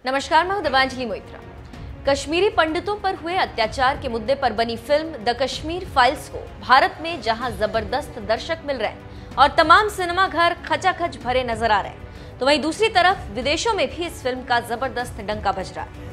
नमस्कार, मैं हूं दिव्यांजलि मोइत्रा। कश्मीरी पंडितों पर हुए अत्याचार के मुद्दे पर बनी फिल्म द कश्मीर फाइल्स को भारत में जहां जबरदस्त दर्शक मिल रहे हैं और तमाम सिनेमा घर खचाखच भरे नजर आ रहे हैं, तो वहीं दूसरी तरफ विदेशों में भी इस फिल्म का जबरदस्त डंका बज रहा है।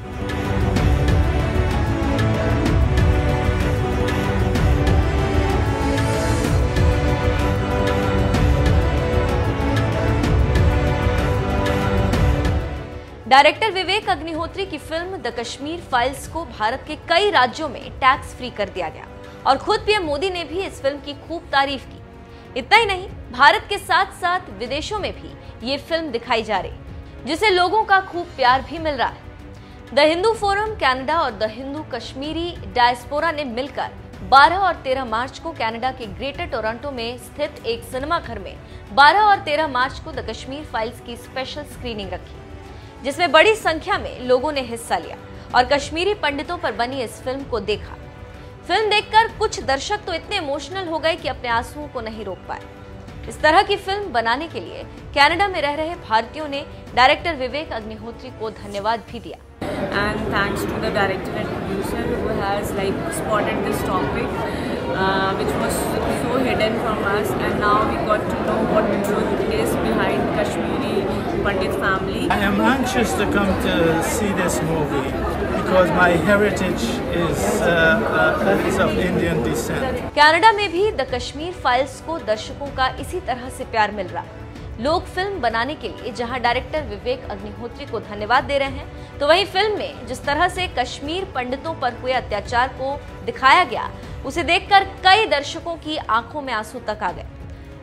डायरेक्टर विवेक अग्निहोत्री की फिल्म द कश्मीर फाइल्स को भारत के कई राज्यों में टैक्स फ्री कर दिया गया और खुद पीएम मोदी ने भी इस फिल्म की खूब तारीफ की। इतना ही नहीं, भारत के साथ साथ विदेशों में भी ये फिल्म दिखाई जा रही, जिसे लोगों का खूब प्यार भी मिल रहा है। द हिंदू फोरम कनाडा और द हिंदू कश्मीरी डायस्पोरा ने मिलकर 12 और 13 मार्च को कनाडा के ग्रेटर टोरंटो में स्थित एक सिनेमा घर में 12 और 13 मार्च को द कश्मीर फाइल्स की स्पेशल स्क्रीनिंग रखी, जिसमें बड़ी संख्या में लोगों ने हिस्सा लिया और कश्मीरी पंडितों पर बनी इस फिल्म को देखा। फिल्म देखकर कुछ दर्शक तो इतने इमोशनल हो गए कि अपने आंसुओं को नहीं रोक पाए। इस तरह की फिल्म बनाने के लिए कनाडा में रह रहे भारतीयों ने डायरेक्टर विवेक अग्निहोत्री को धन्यवाद भी दिया। And thanks to the director and producer who has spotted this topic, which was so hidden from us, and now we got to know what the truth is behind Kashmiri Pandit family. I am anxious to come to see this movie because my heritage is of Indian descent. Canada में भी the Kashmir files को दर्शकों का इसी तरह से प्यार मिल रहा है। लोग फिल्म बनाने के लिए जहां डायरेक्टर विवेक अग्निहोत्री को धन्यवाद दे रहे हैं, तो वहीं फिल्म में जिस तरह से कश्मीर पंडितों पर हुए अत्याचार को दिखाया गया, उसे देखकर कई दर्शकों की आंखों में आंसू तक आ गए।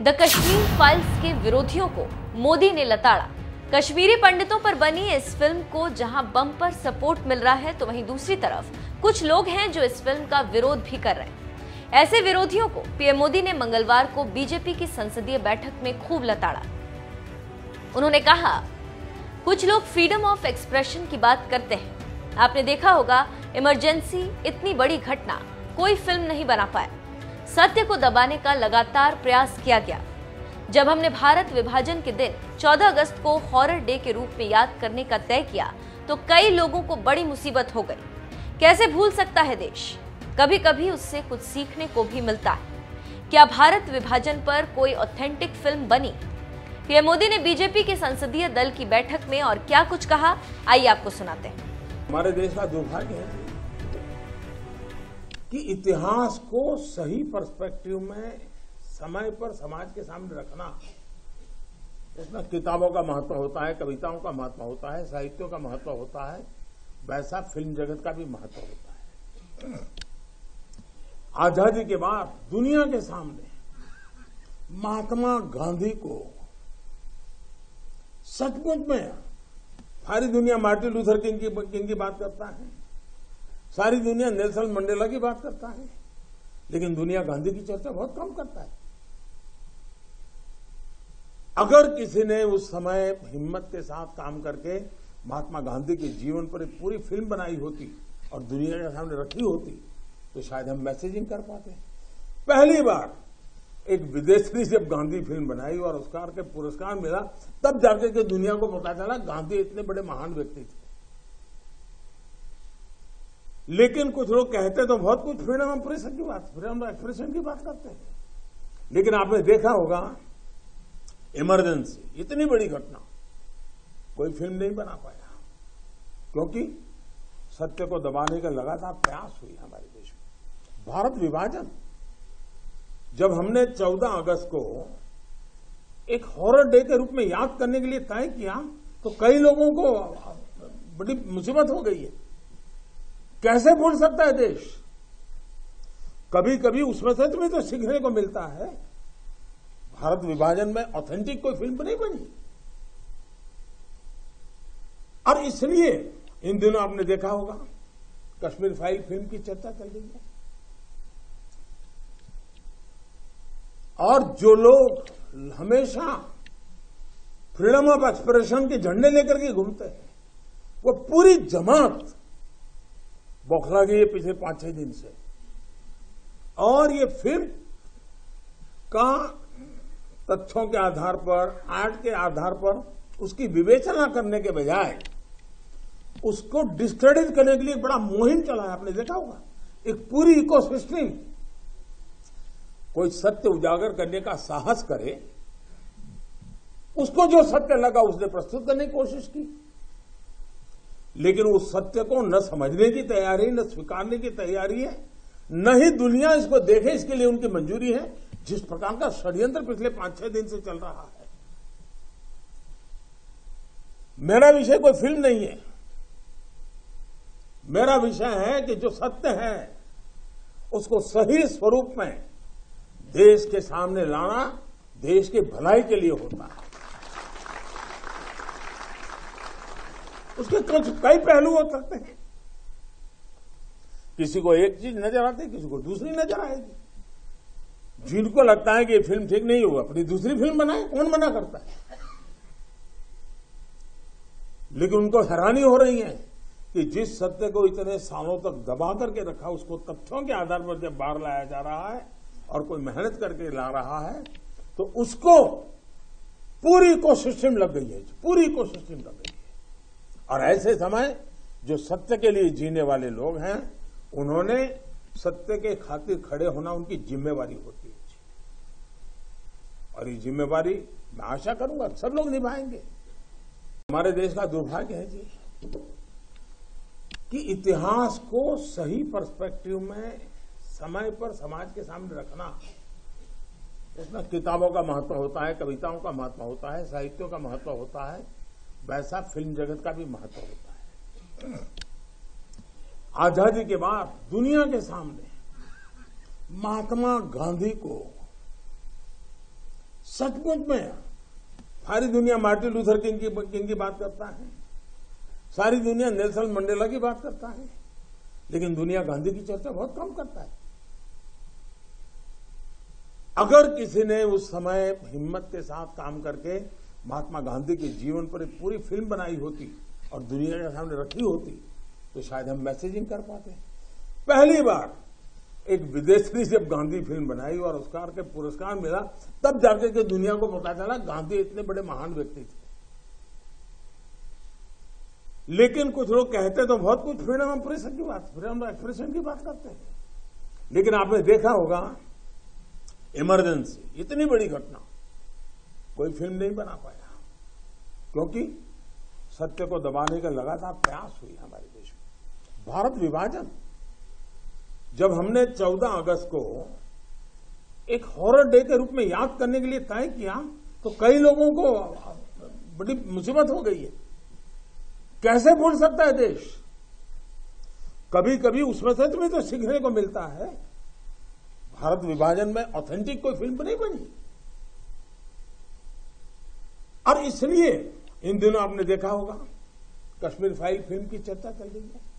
द कश्मीर फाइल्स के विरोधियों को मोदी ने लताड़ा। कश्मीरी पंडितों पर बनी इस फिल्म को जहां बम्पर सपोर्ट मिल रहा है, तो वहीं दूसरी तरफ कुछ लोग हैं जो इस फिल्म का विरोध भी कर रहे हैं। ऐसे विरोधियों को पीएम मोदी ने मंगलवार को बीजेपी की संसदीय बैठक में खूब लताड़ा। उन्होंने कहा, कुछ लोग फ्रीडम ऑफ एक्सप्रेशन की बात करते हैं। आपने देखा होगा, इमरजेंसी इतनी बड़ी घटना कोई फिल्म नहीं बना पाया। सत्य को दबाने का लगातार प्रयास किया गया। जब हमने भारत विभाजन के दिन 14 अगस्त को हॉरर डे के रूप में याद करने का तय किया, तो कई लोगों को बड़ी मुसीबत हो गई। कैसे भूल सकता है देश? कभी कभी उससे कुछ सीखने को भी मिलता है। क्या भारत विभाजन पर कोई ऑथेंटिक फिल्म बनी? पीएम मोदी ने बीजेपी के संसदीय दल की बैठक में और क्या कुछ कहा, आइए आपको सुनाते हैं। हमारे देश का दुर्भाग्य है कि इतिहास को सही पर्सपेक्टिव में समय पर समाज के सामने रखना, इसमें किताबों का महत्व होता है, कविताओं का महत्व होता है, साहित्यों का महत्व होता है, वैसा फिल्म जगत का भी महत्व होता है। आजादी के बाद दुनिया के सामने महात्मा गांधी को सचमुच में सारी दुनिया मार्टिन लूथर किंग की बात करता है, सारी दुनिया नेल्सन मंडेला की बात करता है, लेकिन दुनिया गांधी की चर्चा बहुत कम करता है। अगर किसी ने उस समय हिम्मत के साथ काम करके महात्मा गांधी के जीवन पर एक पूरी फिल्म बनाई होती और दुनिया के सामने रखी होती, तो शायद हम मैसेजिंग कर पाते। पहली बार एक विदेशी जब गांधी फिल्म बनाई और ऑस्कर के पुरस्कार मिला, तब जाके के दुनिया को पता चला गांधी इतने बड़े महान व्यक्ति थे। लेकिन कुछ लोग कहते तो बहुत कुछ फ्रीडम ऑफ एक्सप्रेशन की बात करते हैं, लेकिन आपने देखा होगा इमरजेंसी इतनी बड़ी घटना कोई फिल्म नहीं बना पाया, क्योंकि सत्य को दबाने का लगातार प्रयास हुई हमारे देश में। भारत विभाजन जब हमने 14 अगस्त को एक हॉरर डे के रूप में याद करने के लिए तय किया, तो कई लोगों को बड़ी मुसीबत हो गई है। कैसे भूल सकता है देश? कभी कभी उसमें से तुम्हें तो सीखने को मिलता है। भारत विभाजन में ऑथेंटिक कोई फिल्म नहीं बनी, और इसलिए इन दिनों आपने देखा होगा कश्मीर फाइल फिल्म की चर्चा चल रही है। और जो लोग हमेशा फ्रीडम ऑफ एक्सप्रेशन के झंडे लेकर के घूमते हैं, वो पूरी जमात बौखला गई है पिछले 5-6 दिन से। और ये फिल्म का तथ्यों के आधार पर, आर्ट के आधार पर उसकी विवेचना करने के बजाय उसको डिस्क्रेडिट करने के लिए बड़ा मुहिम चला है, आपने देखा होगा। एक पूरी इकोसिस्टम, कोई सत्य उजागर करने का साहस करे, उसको जो सत्य लगा उसने प्रस्तुत करने की कोशिश की, लेकिन उस सत्य को न समझने की तैयारी, न स्वीकारने की तैयारी है, न ही दुनिया इसको देखे इसके लिए उनकी मंजूरी है। जिस प्रकार का षड्यंत्र पिछले 5-6 दिन से चल रहा है। मेरा विषय कोई फिल्म नहीं है, मेरा विषय है कि जो सत्य है उसको सही स्वरूप में देश के सामने लाना देश की भलाई के लिए होता है। उसके कुछ कई पहलू हो सकते हैं, किसी को एक चीज नजर आती है, किसी को दूसरी नजर आएगी। जिनको लगता है कि ये फिल्म ठीक नहीं होगा, अपनी दूसरी फिल्म बनाए, कौन मना करता है। लेकिन उनको हैरानी हो रही है कि जिस सत्य को इतने सालों तक दबा करके रखा, उसको तथ्यों के आधार पर जब बाहर लाया जा रहा है और कोई मेहनत करके ला रहा है, तो उसको पूरी इकोसिस्टम लग गई है, पूरी इकोसिस्टम लग गई है। और ऐसे समय जो सत्य के लिए जीने वाले लोग हैं, उन्होंने सत्य के खातिर खड़े होना उनकी जिम्मेवारी होती है। और ये जिम्मेवारी मैं आशा करूंगा सब लोग निभाएंगे। हमारे देश का दुर्भाग्य है जी कि इतिहास को सही पर्सपेक्टिव में समय पर समाज के सामने रखना, इसमें किताबों का महत्व होता है, कविताओं का महत्व होता है, साहित्यों का महत्व होता है, वैसा फिल्म जगत का भी महत्व होता है। आजादी के बाद दुनिया के सामने महात्मा गांधी को सचमुच में सारी दुनिया मार्टिन लूथर किंग की बात करता है, सारी दुनिया नेल्सन मंडेला की बात करता है, लेकिन दुनिया गांधी की चर्चा बहुत कम करता है। अगर किसी ने उस समय हिम्मत के साथ काम करके महात्मा गांधी के जीवन पर एक पूरी फिल्म बनाई होती और दुनिया के सामने रखी होती, तो शायद हम मैसेजिंग कर पाते। पहली बार एक विदेशी जब गांधी फिल्म बनाई और ऑस्कर के पुरस्कार मिला, तब जाकर के दुनिया को पता चला गांधी इतने बड़े महान व्यक्ति थे। लेकिन कुछ लोग कहते तो बहुत कुछ फ्रीडम ऑफ एक्सप्रेशन की बात करते हैं, लेकिन आपने देखा होगा इमरजेंसी, इतनी बड़ी घटना, कोई फिल्म नहीं बना पाया, क्योंकि सत्य को दबाने का लगातार प्रयास हुई हमारे देश में। भारत विभाजन, जब हमने 14 अगस्त को एक हॉरर डे के रूप में याद करने के लिए तय किया, तो कई लोगों को बड़ी मुसीबत हो गई है। कैसे भूल सकता है देश? कभी कभी उसमें से तुम्हें तो सीखने को मिलता है। भारत विभाजन में ऑथेंटिक कोई फिल्म नहीं बनी, और इसलिए इन दिनों आपने देखा होगा कश्मीर फाइल फिल्म की चर्चा चल रही है।